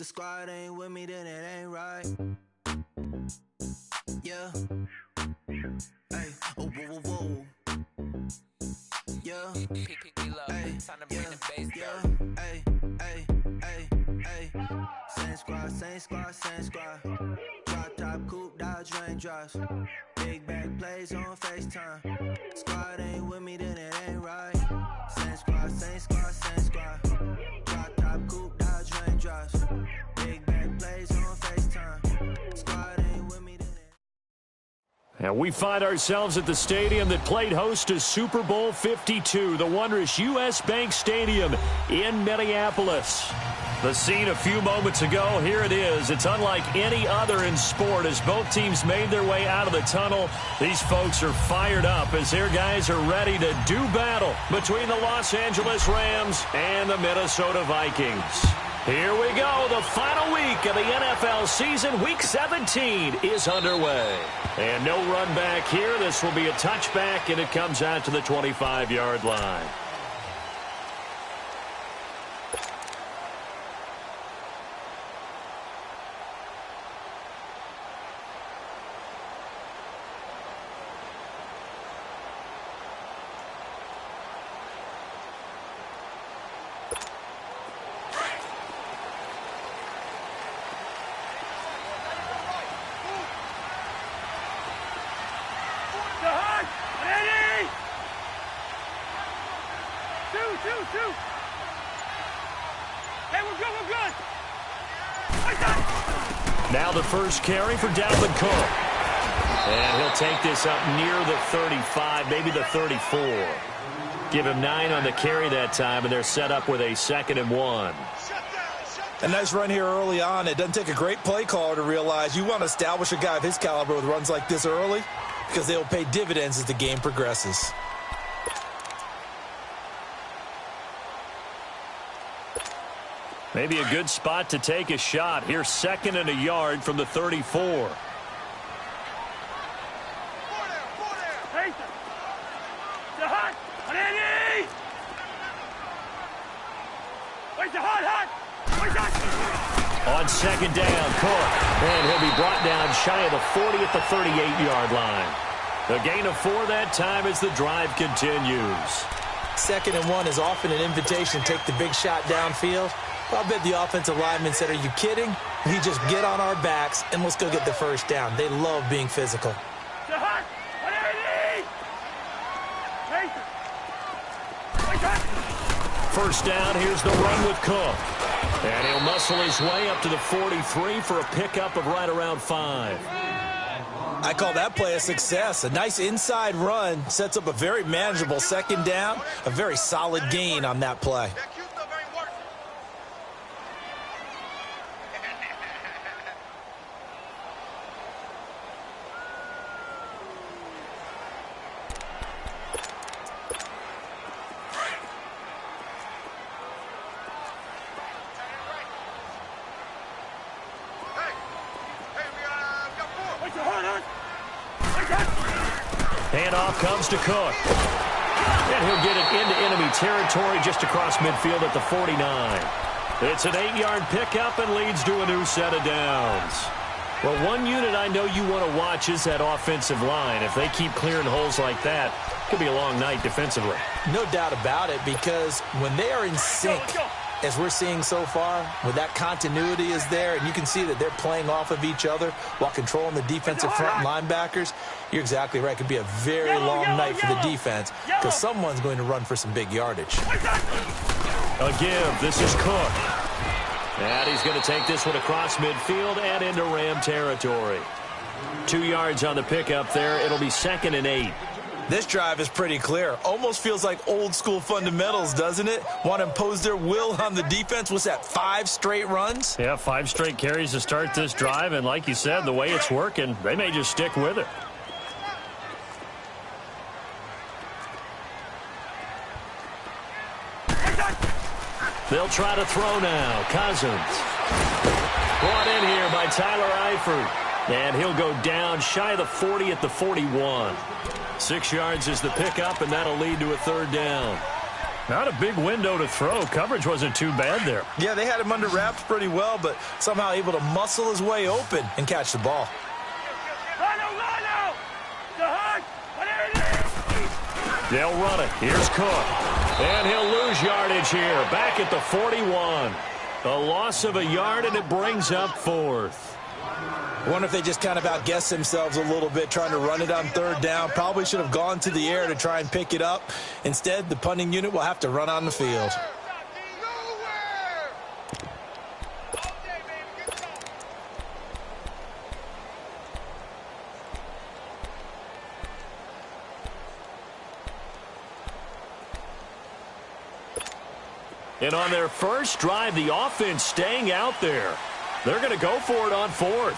squad ain't with me, then it ain't right. Yeah. Hey, oh, whoa, whoa, whoa. Yeah. Hey, yeah. Hey, hey, hey, hey. Same squad, same squad, same squad. Drop top, coupe, Dodge raindrops. Big back plays on FaceTime. Squad ain't with me, then it ain't right. Same squad, same squad, same squad. Drop top, coupe, Dodge raindrops. Big back plays on FaceTime. Squad ain't with me, then it. And we find ourselves at the stadium that played host to Super Bowl 52, the wondrous U.S. Bank Stadium in Minneapolis. The scene a few moments ago, here it is. It's unlike any other in sport as both teams made their way out of the tunnel. These folks are fired up as their guys are ready to do battle between the Los Angeles Rams and the Minnesota Vikings. Here we go. The final week of the NFL season. Week 17 is underway. And no run back here. This will be a touchback, and it comes out to the 25-yard line. Now the first carry for Dalvin Cook. And he'll take this up near the 35, maybe the 34. Give him 9 on the carry that time, and they're set up with a 2nd and 1. A nice run here early on. It doesn't take a great play caller to realize you want to establish a guy of his caliber with runs like this early because they will pay dividends as the game progresses. Maybe a good spot to take a shot. Here's 2nd and a yard from the 34. On 2nd down, Cook. And he'll be brought down shy of the 40 at the 38-yard line. The gain of 4 that time as the drive continues. 2nd and 1 is often an invitation to take the big shot downfield. I'll bet the offensive lineman said, "Are you kidding? We just get on our backs and let's go get the first down." They love being physical. First down, here's the run with Cook. And he'll muscle his way up to the 43 for a pickup of right around 5. I call that play a success. A nice inside run sets up a very manageable 2nd down, a very solid gain on that play. Handoff comes to Cook. And he'll get it into enemy territory just across midfield at the 49. It's an 8-yard pickup and leads to a new set of downs. Well, one unit I know you want to watch is that offensive line. If they keep clearing holes like that, it could be a long night defensively. No doubt about it, because when they are in sync, as we're seeing so far, when that continuity is there, and you can see that they're playing off of each other while controlling the defensive front linebackers, you're exactly right. It could be a very long night for the defense because someone's going to run for some big yardage. A give. This is Cook. And he's going to take this one across midfield and into Ram territory. 2 yards on the pickup there. It'll be 2nd and 8. This drive is pretty clear. Almost feels like old-school fundamentals, doesn't it? Want to impose their will on the defense. What's that, 5 straight runs? Yeah, 5 straight carries to start this drive. And like you said, the way it's working, they may just stick with it. They'll try to throw now. Cousins. Brought in here by Tyler Eifert. And he'll go down shy of the 40 at the 41. 6 yards is the pickup, and that'll lead to a 3rd down. Not a big window to throw. Coverage wasn't too bad there. Yeah, they had him under wraps pretty well, but somehow able to muscle his way open and catch the ball. They'll run it. Here's Cook. And he'll lose yardage here. Back at the 41. A loss of a yard, and it brings up 4th. I wonder if they just kind of outguessed themselves a little bit trying to run it on 3rd down. Probably should have gone to the air to try and pick it up. Instead, the punting unit will have to run on the field. And on their first drive, the offense staying out there. They're going to go for it on 4th.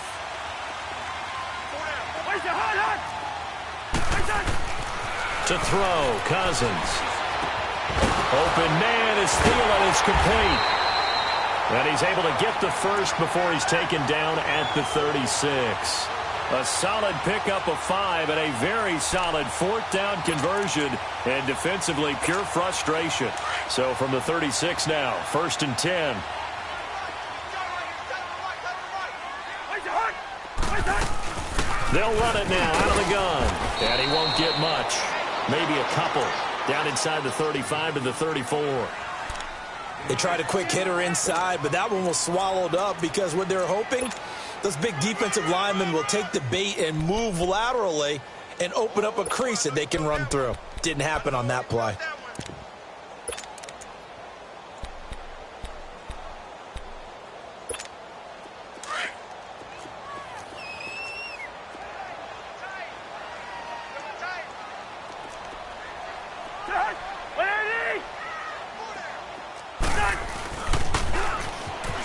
To throw, Cousins. Open man is Thielen. It's complete. And he's able to get the first before he's taken down at the 36. A solid pickup of 5 and a very solid 4th down conversion. And defensively, pure frustration. So from the 36 now, 1st and 10. They'll run it now out of the gun. And he won't get much. Maybe a couple. Down inside the 35 to the 34. They tried a quick hitter inside, but that one was swallowed up because what they're hoping, those big defensive linemen will take the bait and move laterally and open up a crease that they can run through. Didn't happen on that play.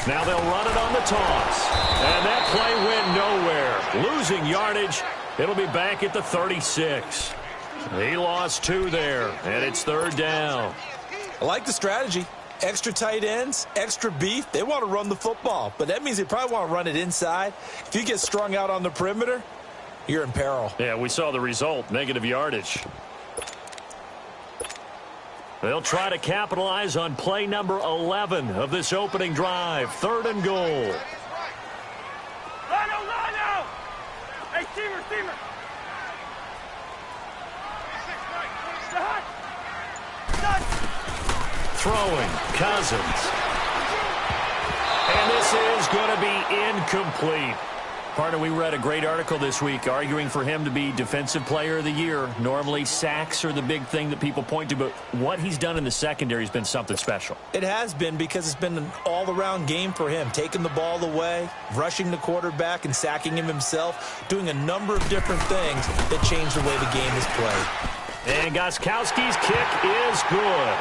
Now they'll run it on the toss. And that play went nowhere. Losing yardage. It'll be back at the 36. He lost 2 there, and it's 3rd down. I like the strategy. Extra tight ends, extra beef. They want to run the football, but that means they probably want to run it inside. If you get strung out on the perimeter, you're in peril. Yeah, we saw the result, negative yardage. They'll try to capitalize on play number 11 of this opening drive. 3rd and goal. Hey, Steamer. Throwing, Cousins. And this is going to be incomplete. Partner, we read a great article this week arguing for him to be Defensive Player of the Year. Normally, sacks are the big thing that people point to, but what he's done in the secondary has been something special. It has been because it's been an all-around game for him. Taking the ball away, rushing the quarterback, and sacking him himself, doing a number of different things that change the way the game is played. And Gostkowski's kick is good.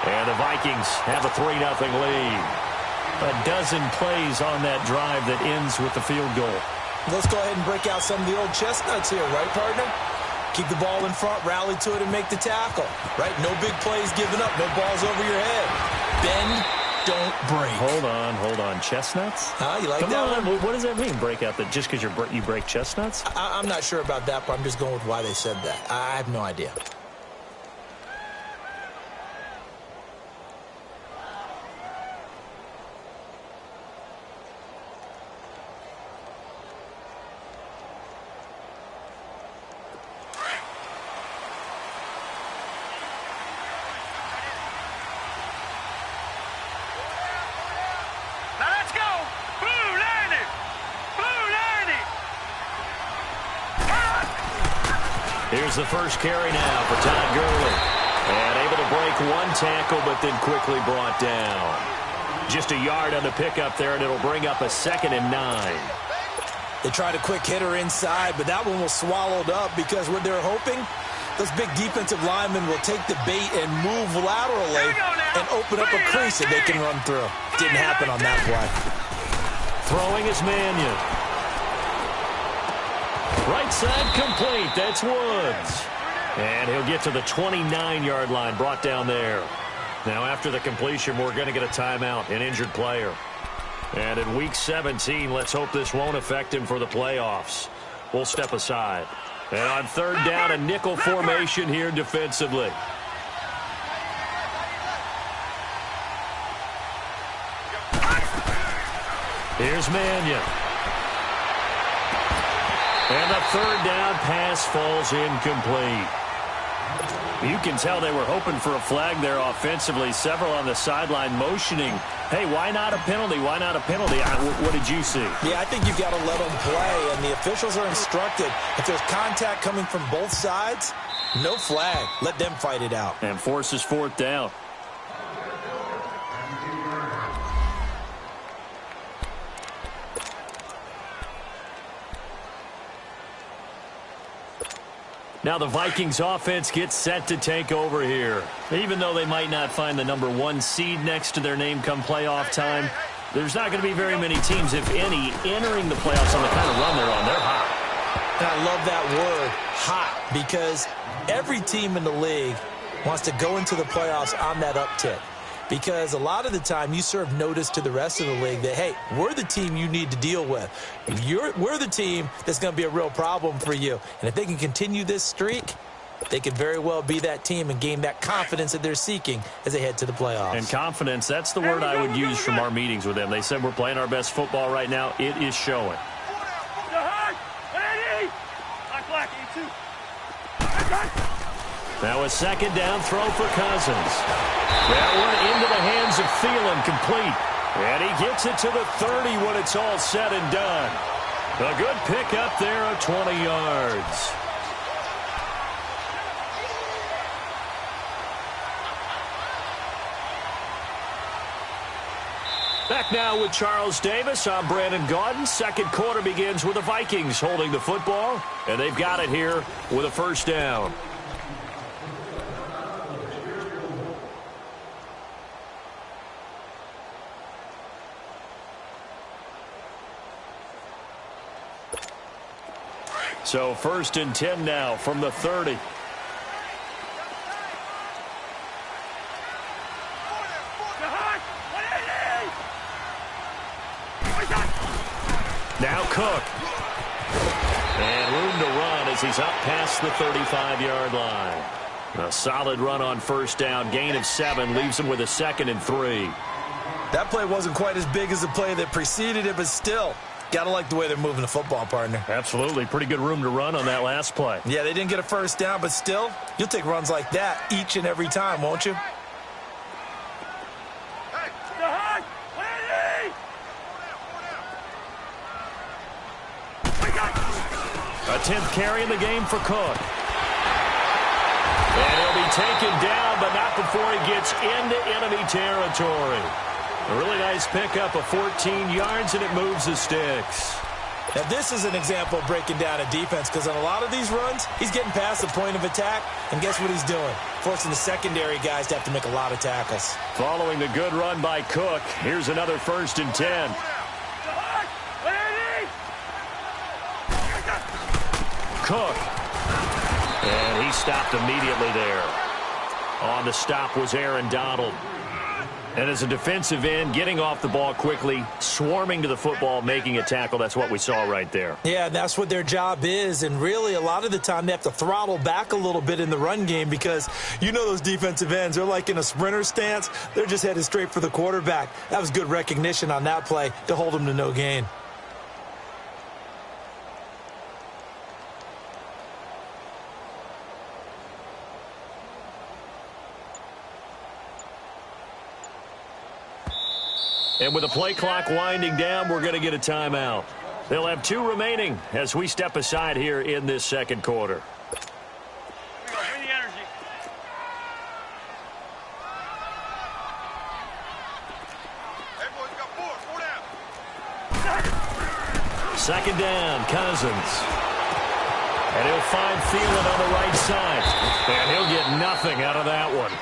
And the Vikings have a 3-0 lead. A dozen plays on that drive that ends with the field goal. Let's go ahead and break out some of the old chestnuts here, right, partner? Keep the ball in front, rally to it, and make the tackle, right? No big plays given up, no balls over your head. Bend, don't break. Hold on. Chestnuts? Huh? You like Come that on. one? What does that mean, break out? That just because you break chestnuts? I'm not sure about that, but I'm just going with why they said that. I have no idea. Here's the first carry now for Todd Gurley. And able to break one tackle, but then quickly brought down. Just a yard on the pickup there, and it'll bring up a 2nd and 9. They tried a quick hitter inside, but that one was swallowed up because what they're hoping, those big defensive linemen will take the bait and move laterally and open up a crease that they can run through. Didn't happen on that play. Throwing is Mannion. Right side complete. That's Woods. And he'll get to the 29-yard line, brought down there. Now after the completion, we're going to get a timeout, an injured player. And in Week 17, let's hope this won't affect him for the playoffs. We'll step aside. And on 3rd down, a nickel formation here defensively. Here's Mannion. And the third down pass falls incomplete. You can tell they were hoping for a flag there offensively. Several on the sideline motioning, hey, why not a penalty? Why not a penalty? What did you see? Yeah, I think you've got to let them play, and the officials are instructed. If there's contact coming from both sides, no flag. Let them fight it out. And forces fourth down. Now the Vikings offense gets set to take over here. Even though they might not find the number 1 seed next to their name come playoff time, there's not going to be very many teams, if any, entering the playoffs on the kind of run they're on. They're hot. And I love that word, hot, because every team in the league wants to go into the playoffs on that uptick. Because a lot of the time you serve notice to the rest of the league that, hey, we're the team you need to deal with. We're the team that's going to be a real problem for you. And if they can continue this streak, they could very well be that team and gain that confidence that they're seeking as they head to the playoffs. And confidence, that's the word I would use from our meetings with them. They said we're playing our best football right now. It is showing. Now a second down throw for Cousins. That one into the hands of Thielen, complete. And he gets it to the 30 when it's all said and done. A good pickup there of 20 yards. Back now with Charles Davis. I'm Brandon Gaudin. Second quarter begins with the Vikings holding the football. And they've got it here with a first down. So 1st and 10 now from the 30. Now Cook. And room to run as he's up past the 35-yard line. A solid run on first down. Gain of 7 leaves him with a 2nd and 3. That play wasn't quite as big as the play that preceded it, but still, got to like the way they're moving the football, partner. Absolutely. Pretty good room to run on that last play. Yeah, they didn't get a first down, but still, you'll take runs like that each and every time, won't you? A 10th carry in the game for Cook. And he'll be taken down, but not before he gets into enemy territory. A really nice pickup of 14 yards, and it moves the sticks. Now, this is an example of breaking down a defense, because on a lot of these runs, he's getting past the point of attack, and guess what he's doing? Forcing the secondary guys to have to make a lot of tackles. Following the good run by Cook, here's another 1st and 10. Cook. And he stopped immediately there. On the stop was Aaron Donald. And as a defensive end, getting off the ball quickly, swarming to the football, making a tackle, that's what we saw right there. Yeah, that's what their job is, and really a lot of the time they have to throttle back a little bit in the run game because you know those defensive ends, they're like in a sprinter stance. They're just headed straight for the quarterback. That was good recognition on that play to hold them to no gain. And with the play clock winding down, we're going to get a timeout. They'll have 2 remaining as we step aside here in this second quarter. Bring the energy. Hey, boys, got 4 down. Second down, Cousins. And he'll find Thielen on the right side. And he'll get nothing out of that one.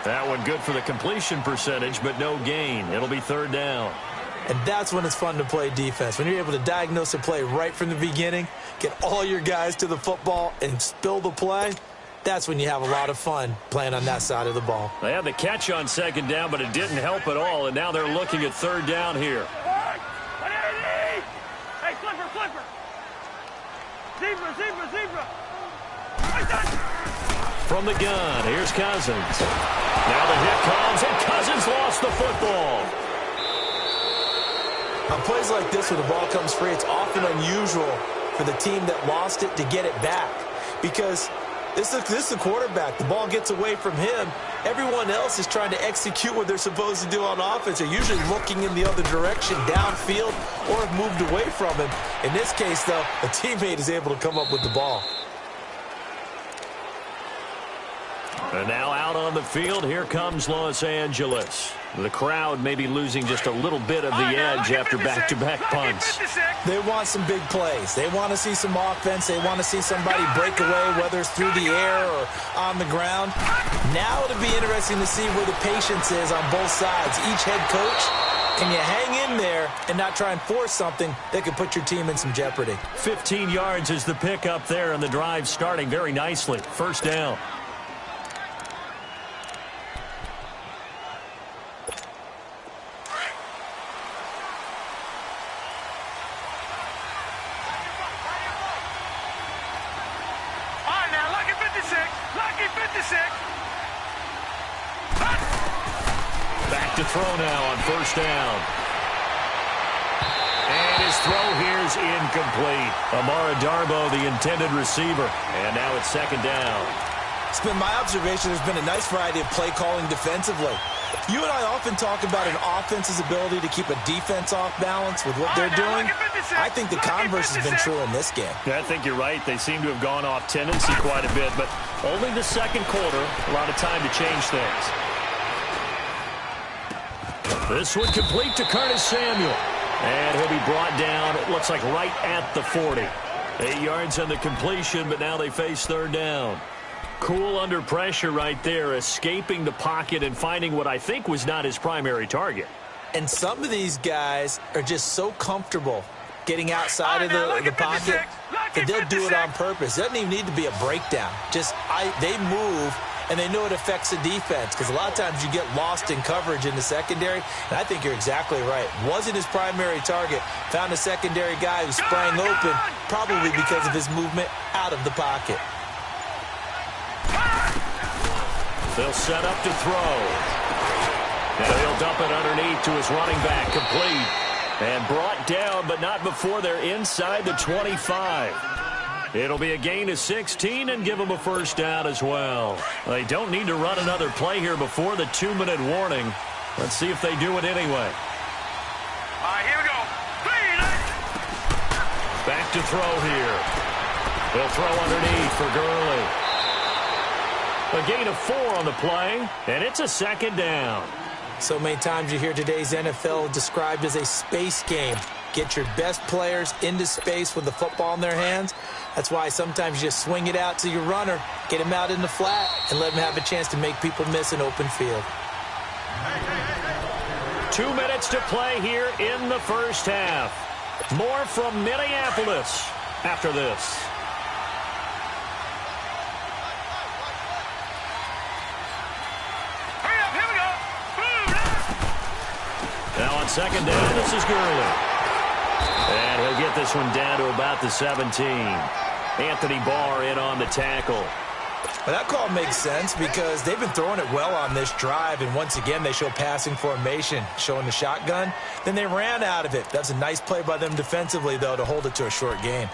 That one good for the completion percentage, but no gain. It'll be 3rd down. And that's when it's fun to play defense. When you're able to diagnose a play right from the beginning, get all your guys to the football and spill the play, that's when you have a lot of fun playing on that side of the ball. They had the catch on 2nd down, but it didn't help at all, and now they're looking at 3rd down here. Hey, flipper. Zebra. From the gun, here's Cousins. Now the hit comes, and Cousins lost the football. On plays like this where the ball comes free, it's often unusual for the team that lost it to get it back because this is the quarterback. The ball gets away from him. Everyone else is trying to execute what they're supposed to do on offense. They're usually looking in the other direction, downfield, or have moved away from him. In this case, though, a teammate is able to come up with the ball. And now out on the field, here comes Los Angeles. The crowd may be losing just a little bit of the edge after back-to-back punts. They want some big plays. They want to see some offense. They want to see somebody break away, whether it's through the air or on the ground. Now it'll be interesting to see where the patience is on both sides. Each head coach, can you hang in there and not try and force something that could put your team in some jeopardy? 15 yards is the pickup there, and the drive starting very nicely. First down. Back to throw now on first down. And his throw here's incomplete. Amara Darbo, the intended receiver. And now it's second down. It's been my observation there's been a nice variety of play calling defensively. You and I often talk about an offense's ability to keep a defense off balance with what they're doing. I think the converse has been true in this game. Yeah, I think you're right. They seem to have gone off tendency quite a bit, but only the second quarter, a lot of time to change things. This one complete to Curtis Samuel. And he'll be brought down, it looks like right at the 40. 8 yards on the completion, but now they face third down. Cool under pressure right there, escaping the pocket and finding what I think was not his primary target. And some of these guys are just so comfortable getting outside of the pocket that they'll do it on purpose. It doesn't even need to be a breakdown. They move, and they know it affects the defense because a lot of times you get lost in coverage in the secondary. And I think you're exactly right. Wasn't his primary target. Found a secondary guy who sprang open, probably because of his movement out of the pocket. They'll set up to throw. And he'll dump it underneath to his running back, complete. And brought down, but not before they're inside the 25. It'll be a gain of 16 and give them a first down as well. They don't need to run another play here before the 2-minute warning. Let's see if they do it anyway. All right, here we go. Back to throw here. They'll throw underneath for Gurley. A gain of 4 on the play, and it's a second down. So many times you hear today's NFL described as a space game. Get your best players into space with the football in their hands. That's why sometimes you just swing it out to your runner, get him out in the flat, and let him have a chance to make people miss an open field. 2 minutes to play here in the first half. More from Minneapolis after this. Now on second down, this is Gurley. And he'll get this one down to about the 17. Anthony Barr in on the tackle. Well, that call makes sense because they've been throwing it well on this drive, and once again they show passing formation, showing the shotgun. Then they ran out of it. That's a nice play by them defensively, though, to hold it to a short gain.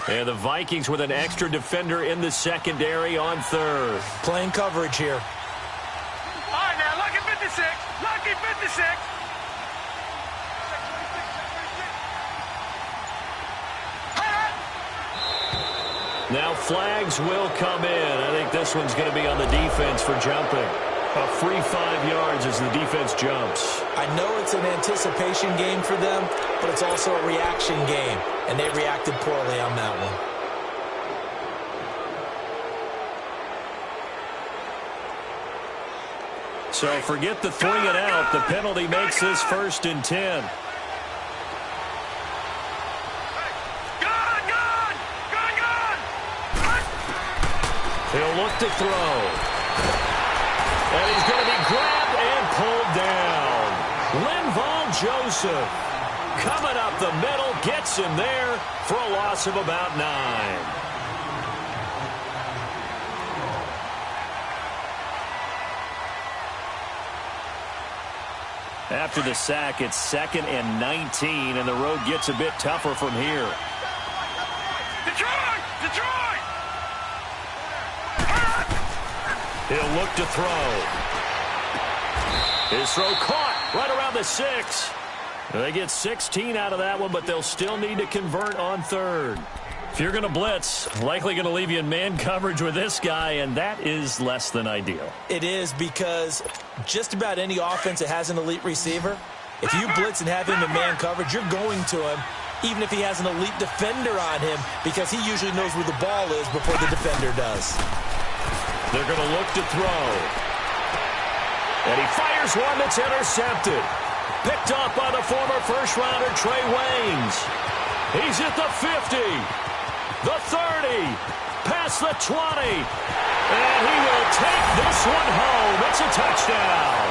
And the Vikings with an extra defender in the secondary on third. Playing coverage here. All right, now, lucky 56. Lucky 56. Now flags will come in. I think this one's going to be on the defense for jumping. A free 5 yards as the defense jumps. I know it's an anticipation game for them, but it's also a reaction game, and they reacted poorly on that one. So forget the 3 and out. The penalty makes this 1st and 10. He'll look to throw. And he's going to be grabbed and pulled down. Linval Joseph coming up the middle, gets him there for a loss of about 9. After the sack, it's 2nd and 19, and the road gets a bit tougher from here. Detroit! Detroit! He'll look to throw. His throw caught right around the 6. They get 16 out of that one, but they'll still need to convert on 3rd. If you're going to blitz, likely going to leave you in man coverage with this guy, and that is less than ideal. It is, because just about any offense that has an elite receiver, if you blitz and have him in man coverage, you're going to him, even if he has an elite defender on him, because he usually knows where the ball is before the defender does. They're going to look to throw. And he fires one that's intercepted. Picked up by the former first-rounder Trey Waynes. He's at the 50, the 30, past the 20. And he will take this one home. It's a touchdown.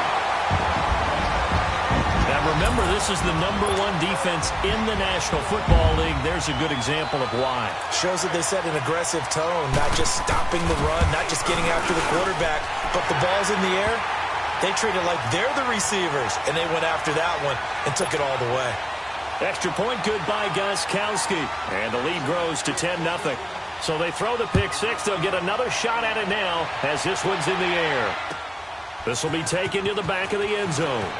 Now remember, this is the #1 defense in the National Football League. There's a good example of why. Shows that they set an aggressive tone, not just stopping the run, not just getting after the quarterback, but the ball's in the air. They treat it like they're the receivers, and they went after that one and took it all the way. Extra point good by Gostkowski. And the lead grows to 10-0. So they throw the pick six. They'll get another shot at it now as this one's in the air. This will be taken to the back of the end zone.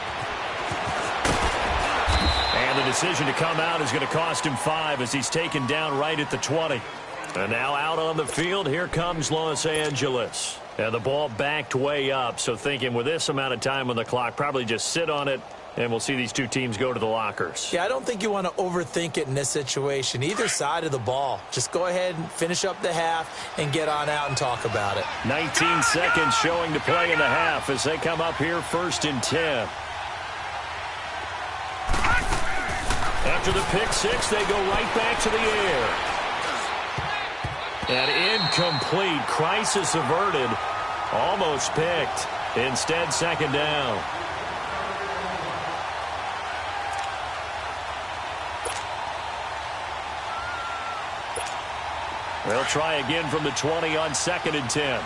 And the decision to come out is going to cost him 5 as he's taken down right at the 20. And now out on the field, here comes Los Angeles. And the ball backed way up, so thinking with this amount of time on the clock, probably just sit on it, and we'll see these two teams go to the lockers. Yeah, I don't think you want to overthink it in this situation. Either side of the ball. Just go ahead and finish up the half and get on out and talk about it. 19 seconds showing to play in the half as they come up here 1st and 10. After the pick six, they go right back to the air. And incomplete. Crisis averted. Almost picked. Instead, 2nd down. They'll try again from the 20 on 2nd and 10.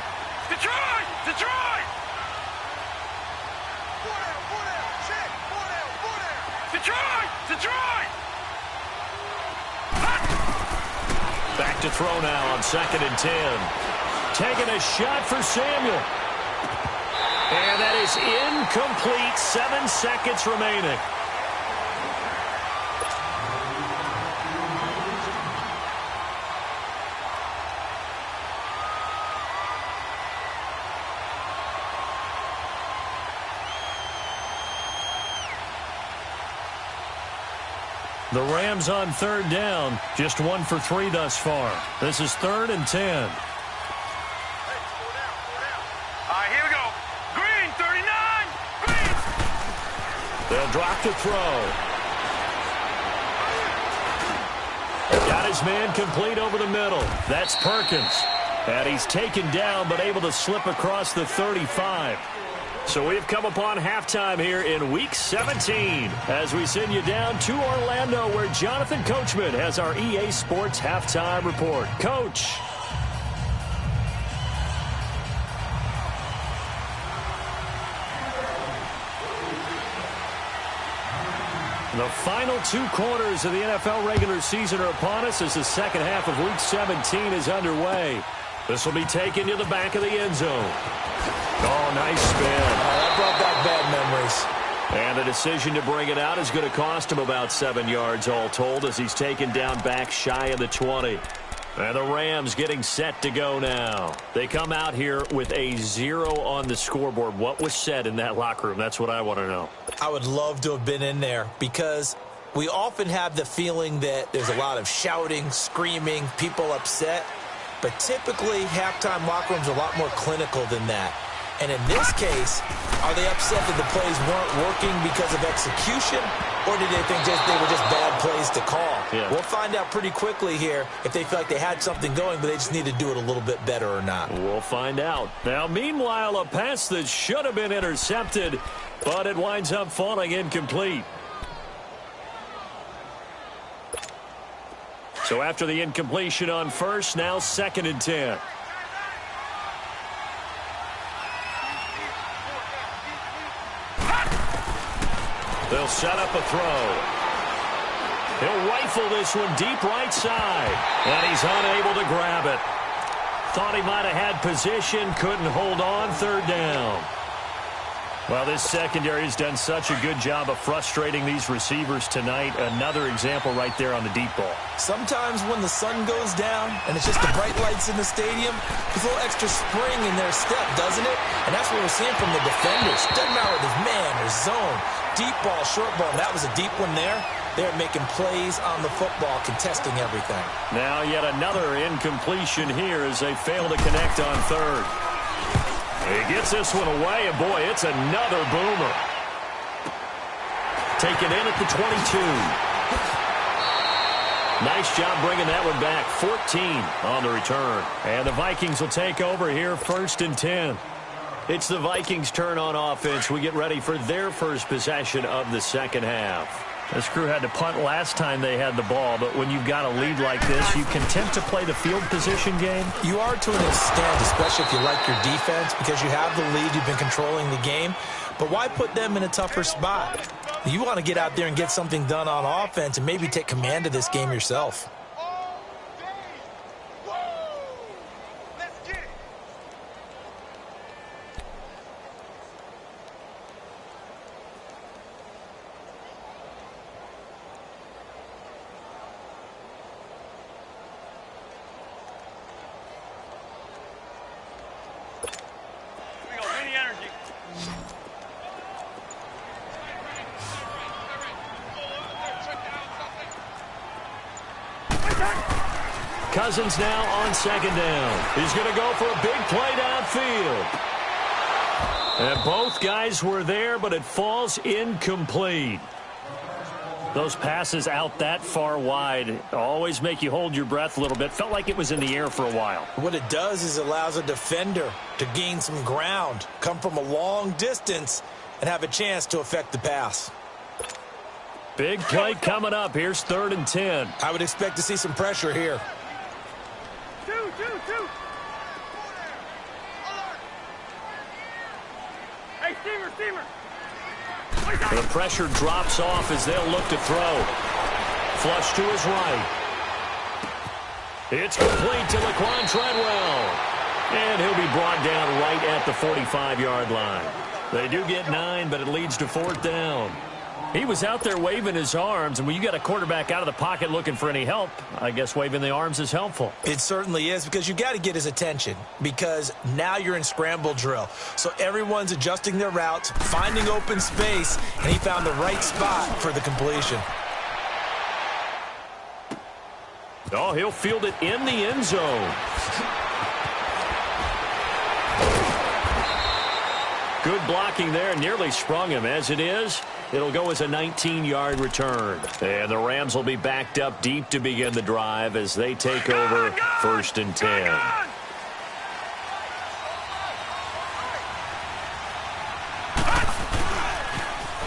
Detroit! Detroit! Detroit! Detroit! Back to throw now on 2nd and 10. Taking a shot for Samuel. And that is incomplete. 7 seconds remaining. The Rams on 3rd down, just 1 for 3 thus far. This is 3rd and 10. All right, here we go. Green, 39. Green. They'll drop to throw. Got his man complete over the middle. That's Perkins. And he's taken down but able to slip across the 35. So we've come upon halftime here in Week 17 as we send you down to Orlando where Jonathan Coachman has our EA Sports Halftime Report. Coach. The final 2 quarters of the NFL regular season are upon us as the second half of Week 17 is underway. This will be taken to the back of the end zone. Oh, nice spin. That brought back bad memories. And the decision to bring it out is going to cost him about 7 yards all told as he's taken down back shy of the 20. And the Rams getting set to go now. They come out here with a 0 on the scoreboard. What was said in that locker room? That's what I want to know. I would love to have been in there because we often have the feeling that there's a lot of shouting, screaming, people upset. But typically, halftime locker rooms are a lot more clinical than that. And in this case, are they upset that the plays weren't working because of execution, or did they think they were just bad plays to call? Yeah. We'll find out pretty quickly here if they feel like they had something going, but they just need to do it a little bit better or not. We'll find out. Now, meanwhile, a pass that should have been intercepted, but it winds up falling incomplete. So after the incompletion on 1st, now 2nd and 10. He'll set up a throw. He'll rifle this one deep right side. And he's unable to grab it. Thought he might have had position, couldn't hold on, third down. Well, this secondary has done such a good job of frustrating these receivers tonight. Another example right there on the deep ball. Sometimes when the sun goes down and it's just the bright lights in the stadium, there's a little extra spring in their step, doesn't it? And that's what we're seeing from the defenders. Doesn't matter whether it's man or zone, deep ball, short ball. That was a deep one there. They're making plays on the football, contesting everything. Now yet another incompletion here as they fail to connect on third. He gets this one away, and boy, it's another boomer. Taken in at the 22. Nice job bringing that one back. 14 on the return. And the Vikings will take over here, 1st and 10. It's the Vikings' turn on offense. We get ready for their first possession of the second half. This crew had to punt last time they had the ball, but when you've got a lead like this, you content to play the field position game? You are to an extent, especially if you like your defense, because you have the lead, you've been controlling the game. But why put them in a tougher spot? You want to get out there and get something done on offense and maybe take command of this game yourself. Cousins now on second down. He's going to go for a big play downfield. And both guys were there, but it falls incomplete. Those passes out that far wide always make you hold your breath a little bit. Felt like it was in the air for a while. What it does is it allows a defender to gain some ground, come from a long distance, and have a chance to affect the pass. Big play coming up. Here's 3rd and 10. I would expect to see some pressure here. Two. Hey, steamer. The pressure drops off as they'll look to throw. Flush to his right. It's complete to Laquan Treadwell. And he'll be brought down right at the 45-yard line. They do get 9, but it leads to 4th down. He was out there waving his arms, and when you got a quarterback out of the pocket looking for any help, I guess waving the arms is helpful. It certainly is, because you got to get his attention, because now you're in scramble drill. So everyone's adjusting their routes, finding open space, and he found the right spot for the completion. Oh, he'll field it in the end zone. Good blocking there, nearly sprung him. As it is, it'll go as a 19-yard return. And the Rams will be backed up deep to begin the drive as they take over 1st and 10.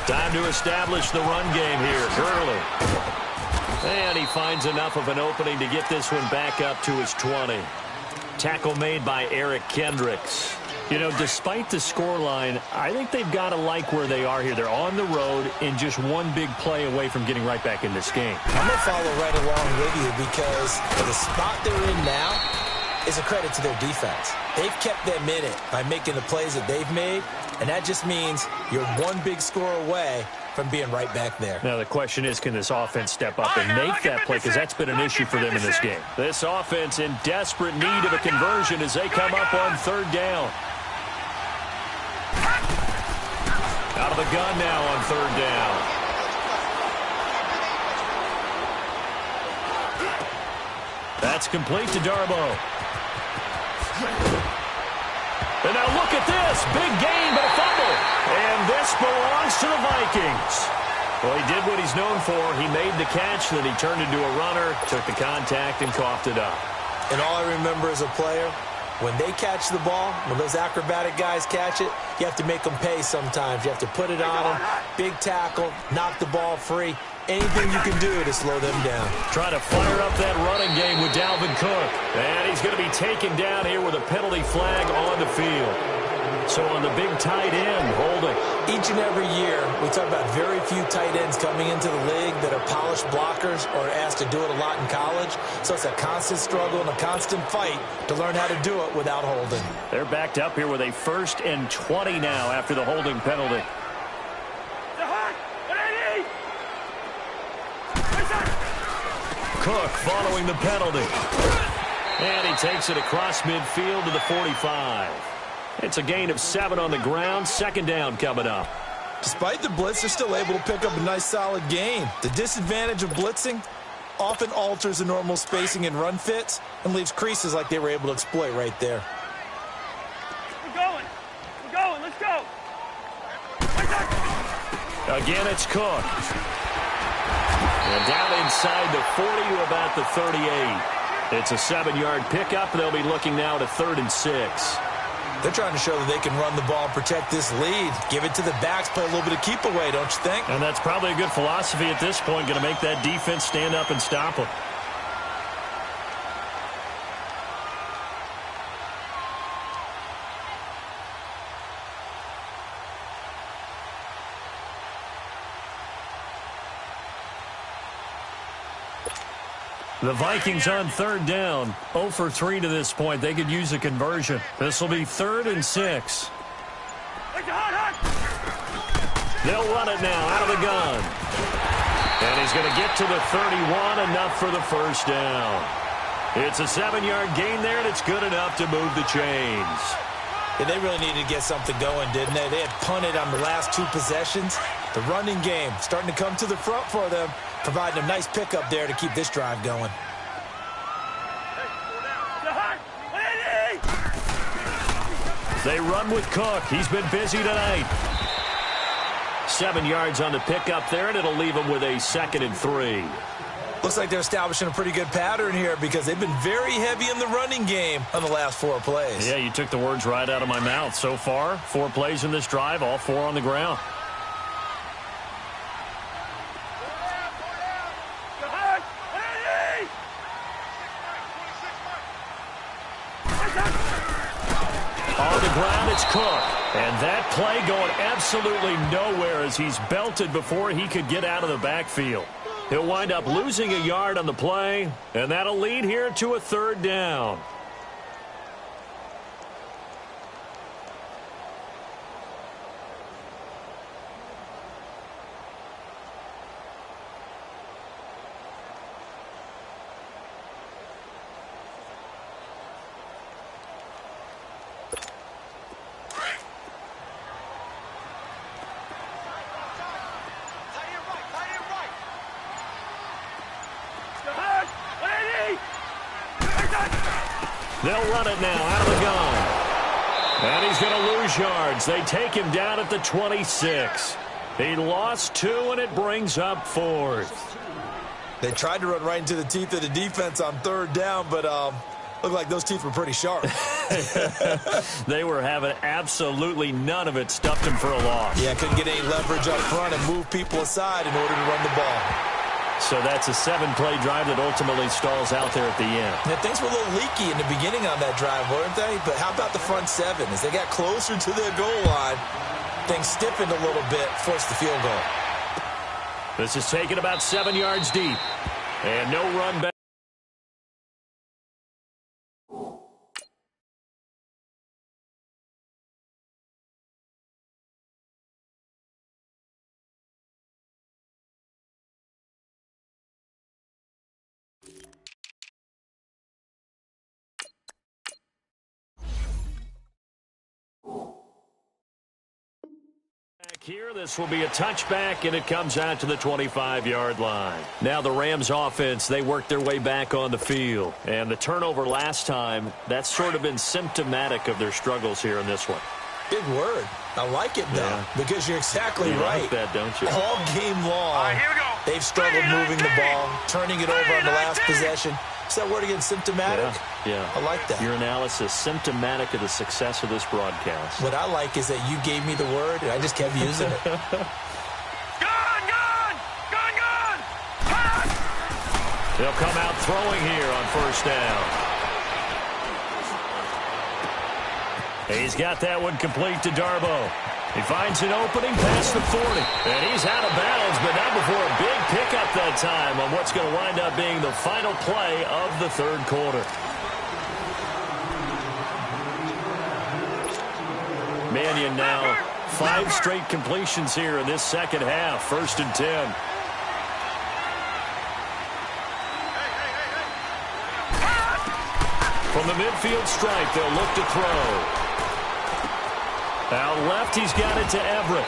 Time to establish the run game here. Gurley. And he finds enough of an opening to get this one back up to his 20. Tackle made by Eric Kendricks. You know, despite the scoreline, I think they've got to like where they are here. They're on the road and just one big play away from getting right back in this game. I'm going to follow right along with you, because the spot they're in now is a credit to their defense. They've kept them in it by making the plays that they've made, and that just means you're one big score away from being right back there. Now the question is, can this offense step up and make that play, because that's been an issue for them in this game. This offense in desperate need of a conversion as they come up on 3rd down. Out of the gun now on 3rd down. That's complete to Darbo. And now look at this. Big gain, but a fumble. And this belongs to the Vikings. Well, he did what he's known for. He made the catch, then he turned into a runner, took the contact, and coughed it up. And all I remember as a player, when they catch the ball, when those acrobatic guys catch it, you have to make them pay sometimes. You have to put it on them, big tackle, knock the ball free. Anything you can do to slow them down. Trying to fire up that running game with Dalvin Cook. And he's going to be taken down here with a penalty flag on the field. So on the big tight end, holding. Each and every year, we talk about very few tight ends coming into the league that are polished blockers or asked to do it a lot in college. So it's a constant struggle and a constant fight to learn how to do it without holding. They're backed up here with a 1st and 20 now after the holding penalty. Cook following the penalty. And he takes it across midfield to the 45. It's a gain of 7 on the ground. 2nd down coming up. Despite the blitz, they're still able to pick up a nice solid gain. The disadvantage of blitzing often alters the normal spacing and run fits and leaves creases like they were able to exploit right there. We're going. Let's go. Again, it's Cook. And down inside the 40 to about the 38. It's a 7-yard pickup. They'll be looking now to 3rd and 6. They're trying to show that they can run the ball and protect this lead. Give it to the backs, play a little bit of keep away, don't you think? And that's probably a good philosophy at this point, going to make that defense stand up and stop them. The Vikings on 3rd down. 0 for 3 to this point. They could use a conversion. This will be 3rd and 6. They'll run it now out of the gun. And he's going to get to the 31, enough for the 1st down. It's a 7-yard gain there, and it's good enough to move the chains. Yeah, they really needed to get something going, didn't they? They had punted on the last 2 possessions. The running game starting to come to the front for them, providing a nice pickup there to keep this drive going. They run with Cook. He's been busy tonight. 7 yards on the pickup there, and it'll leave him with a 2nd and 3. Looks like they're establishing a pretty good pattern here because they've been very heavy in the running game on the last 4 plays. Yeah, you took the words right out of my mouth. So far, 4 plays in this drive, all 4 on the ground. On the ground, it's Cook. And that play going absolutely nowhere as he's belted before he could get out of the backfield. He'll wind up losing a yard on the play, and that'll lead here to a 3rd down. They'll run it now out of the gun. And he's going to lose yards. They take him down at the 26. He lost 2, and it brings up 4th. They tried to run right into the teeth of the defense on 3rd down, but looked like those teeth were pretty sharp. They were having absolutely none of it. Stuffed him for a loss. Yeah, couldn't get any leverage up front and move people aside in order to run the ball. So that's a 7-play drive that ultimately stalls out there at the end. Yeah, things were a little leaky in the beginning on that drive, weren't they? But how about the front 7? As they got closer to their goal line, things stiffened a little bit, forced the field goal. This is taken about 7 yards deep. And no run back. Here, this will be a touchback, and it comes out to the 25-yard line. Now the Rams offense, they work their way back on the field. And the turnover last time, that's sort of been symptomatic of their struggles here in this one. Big word. I like it, though, because you're exactly right. Like that, don't you? All game long, All right, here we go. they've struggled moving the ball, turning it over on the last possession. Is that word again, symptomatic? Yeah. I like that. Your analysis, symptomatic of the success of this broadcast. What I like is that you gave me the word, and I just kept using it. Gun! They'll come out throwing here on 1st down. He's got that one complete to Darboh. He finds an opening past the 40. And he's out of bounds, but not before a big pickup that time on what's going to wind up being the final play of the third quarter. Mannion now 5 straight completions here in this second half. 1st and 10. From the midfield stripe, they'll look to throw. Out left, he's got it to Everett.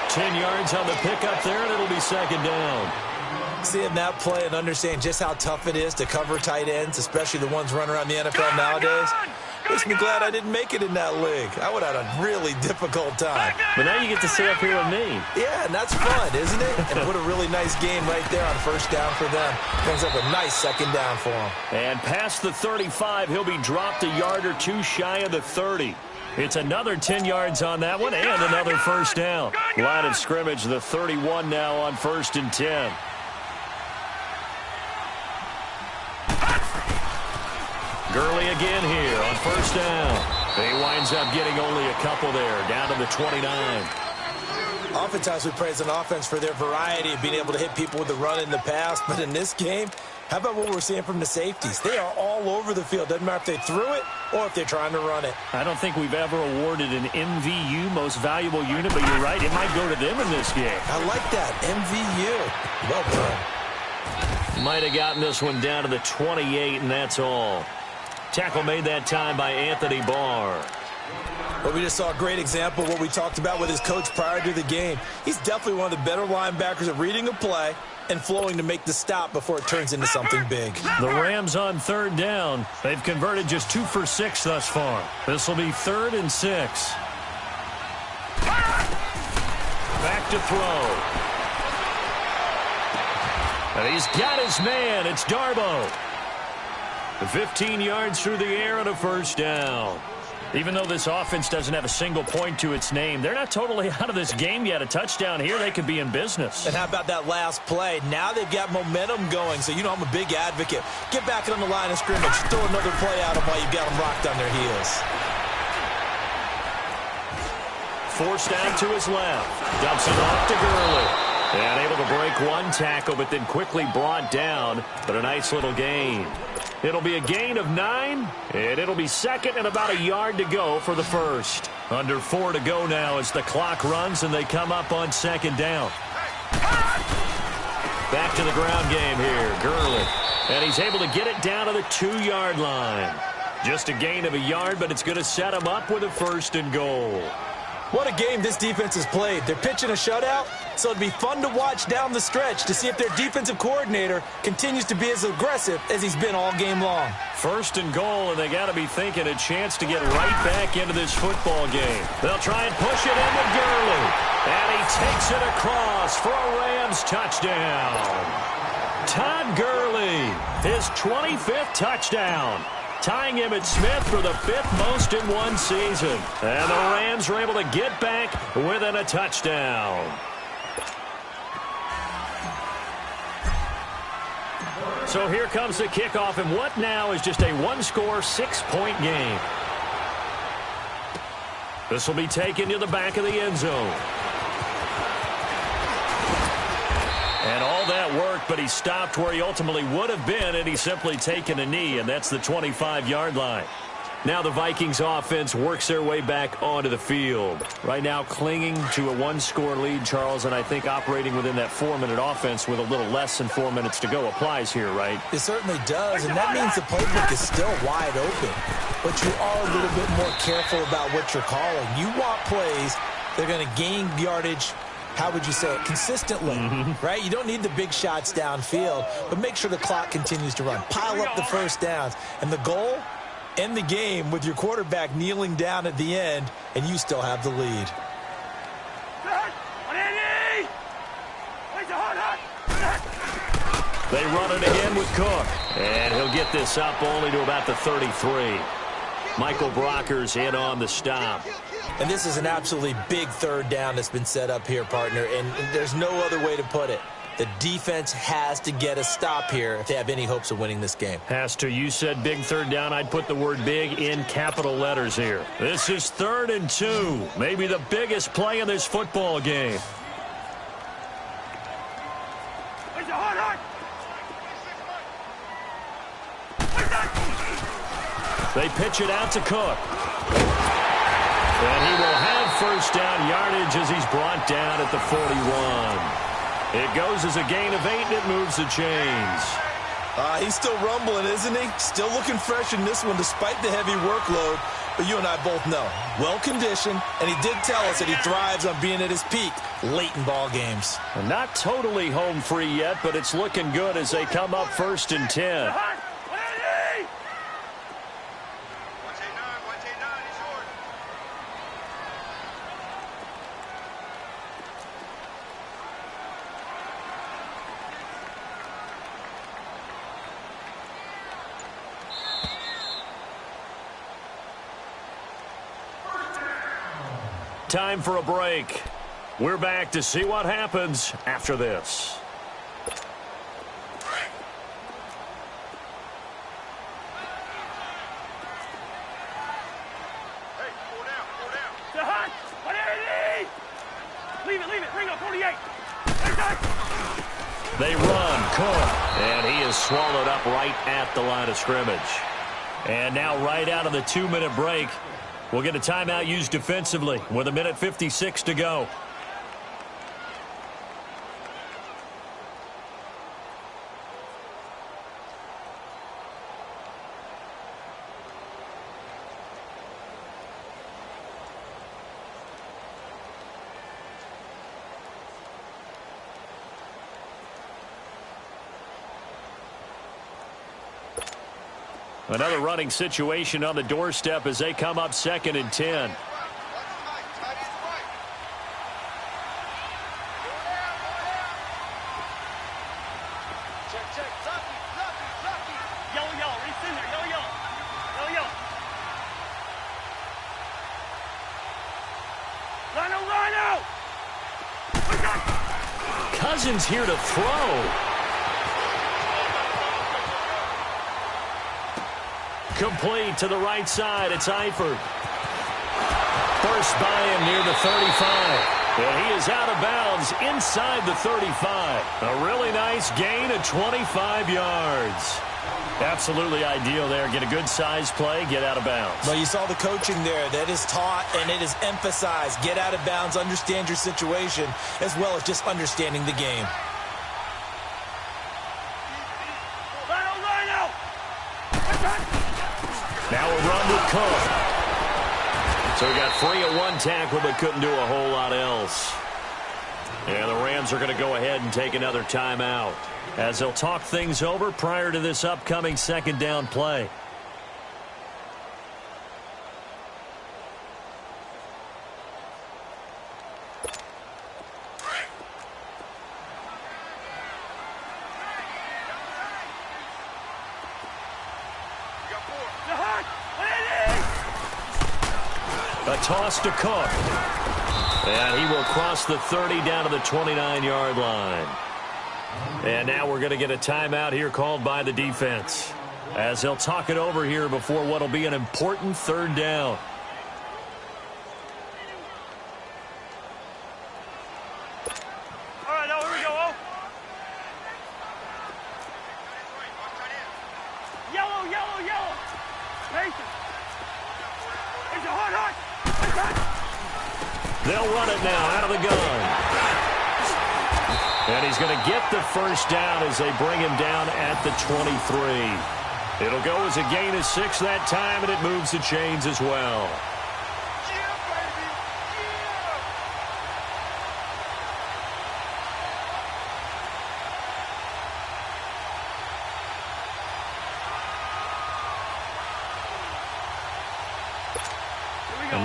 10 yards on the pickup there, and it'll be 2nd down. Seeing that play and understand just how tough it is to cover tight ends, especially the ones running around the NFL nowadays, makes me glad I didn't make it in that league. I would have had a really difficult time. But now you get to sit up here with me. Yeah, and that's fun, isn't it? And what a really nice game right there on 1st down for them. Brings up a nice 2nd down for them. And past the 35, he'll be dropped a yard or 2 shy of the 30. It's another 10 yards on that one and another 1st down. Line of scrimmage, the 31 now on 1st and 10. Gurley again here on 1st down. He winds up getting only a couple there, down to the 29. Oftentimes we praise an offense for their variety of being able to hit people with the run in the past, but in this game, how about what we're seeing from the safeties? They are all over the field. Doesn't matter if they threw it or if they're trying to run it. I don't think we've ever awarded an MVU, most valuable unit, but you're right, it might go to them in this game. I like that, MVU. Well done. Might have gotten this one down to the 28, and that's all. Tackle made that time by Anthony Barr. Well, we just saw a great example of what we talked about with his coach prior to the game. He's definitely one of the better linebackers at reading a play and flowing to make the stop before it turns into something big. The Rams on 3rd down. They've converted just 2 for 6 thus far. This will be 3rd and 6. Back to throw. And he's got his man. It's Darboh. 15 yards through the air and a 1st down. Even though this offense doesn't have a single point to its name, they're not totally out of this game yet. A touchdown here, they could be in business. And how about that last play? Now they've got momentum going, so you know I'm a big advocate. Get back on the line of scrimmage. Throw another play at them while you've got them rocked on their heels. Forced out to his left. Dumps it off to Gurley. And able to break one tackle, but then quickly brought down. But a nice little gain. It'll be a gain of 9, and it'll be 2nd and about a yard to go for the 1st. Under 4 to go now as the clock runs, and they come up on 2nd down. Back to the ground game here, Gurley. And he's able to get it down to the 2-yard line. Just a gain of a yard, but it's going to set him up with a 1st and goal. What a game this defense has played. They're pitching a shutout, so it'd be fun to watch down the stretch to see if their defensive coordinator continues to be as aggressive as he's been all game long. 1st and goal, and they got to be thinking a chance to get right back into this football game. They'll try and push it in with Gurley. And he takes it across for a Rams touchdown. Todd Gurley, his 25th touchdown. Tying him at Smith for the 5th most in one season. And the Rams are able to get back within a touchdown. So here comes the kickoff, and what now is just a 1-score, 6-point game. This will be taken to the back of the end zone. And all that worked, but he stopped where he ultimately would have been, and he's simply taken a knee, and that's the 25-yard line. Now the Vikings offense works their way back onto the field. Right now clinging to a 1-score lead, Charles, and I think operating within that 4-minute offense with a little less than 4 minutes to go applies here, right? It certainly does, and that means the playbook is still wide open. But you are a little bit more careful about what you're calling. You want plays that are going to gain yardage, how would you say it, consistently, right? You don't need the big shots downfield, but make sure the clock continues to run. Pile up the 1st downs. And the goal, end the game with your quarterback kneeling down at the end, and you still have the lead. They run it again with Cook. And he'll get this up only to about the 33. Michael Brocker's in on the stop. And this is an absolutely big 3rd down that's been set up here, partner, and there's no other way to put it. The defense has to get a stop here if they have any hopes of winning this game. Has to. You said big third down. I'd put the word big in capital letters here. This is 3rd and 2. Maybe the biggest play in this football game. They pitch it out to Cook. And he will have first down yardage as he's brought down at the 41. It goes as a gain of 8, and it moves the chains. He's still rumbling, isn't he? Still looking fresh in this one despite the heavy workload. But you and I both know, well-conditioned, and he did tell us that he thrives on being at his peak late in ball games. And not totally home free yet, but it's looking good as they come up 1st and 10. Time for a break. We're back to see what happens after this. Hey, pull down. Leave it. Bring up 48. They run. Cook. And he is swallowed up right at the line of scrimmage. And now right out of the 2-minute break, we'll get a timeout used defensively with 1:56 to go. Another running situation on the doorstep as they come up 2nd and 10. Cousins here to throw. Complete to the right side. It's Eifert. First by him near the 35. And he is out of bounds inside the 35. A really nice gain of 25 yards. Absolutely ideal there. Get a good size play, get out of bounds. Well, you saw the coaching there. That is taught and it is emphasized. Get out of bounds, understand your situation, as well as just understanding the game. Now a run with Cook. So he got free of one tackle but couldn't do a whole lot else. And the Rams are going to go ahead and take another timeout as they'll talk things over prior to this upcoming 2nd down play. A toss to Cook. And he will cross the 30 down to the 29-yard line. And now we're going to get a timeout here called by the defense as they'll talk it over here before what will be an important 3rd down. All right, now here we go. Yellow. Patience. It's a hard. They'll run it now out of the gun. And he's going to get the first down as they bring him down at the 23. It'll go as a gain of 6 that time, and it moves the chains as well.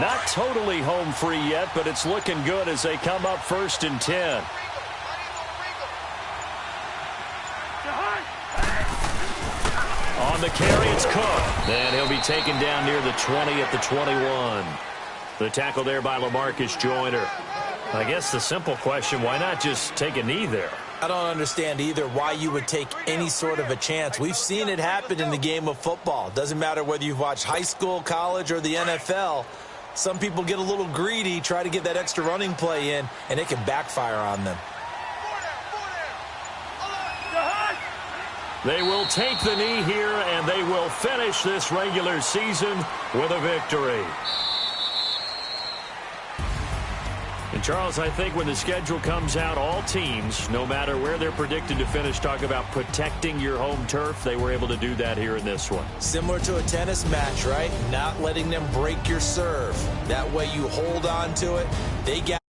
Not totally home free yet, but it's looking good as they come up 1st and 10. On the carry, it's Cook. And he'll be taken down near the 20 at the 21. The tackle there by LaMarcus Joyner. I guess the simple question, why not just take a knee there? I don't understand either why you would take any sort of a chance. We've seen it happen in the game of football. Doesn't matter whether you've watched high school, college, or the NFL. Some people get a little greedy, try to get that extra running play in, and it can backfire on them. They will take the knee here, and they will finish this regular season with a victory. And Charles, I think when the schedule comes out, all teams, no matter where they're predicted to finish, talk about protecting your home turf. They were able to do that here in this one. Similar to a tennis match, right? Not letting them break your serve. That way you hold on to it. They got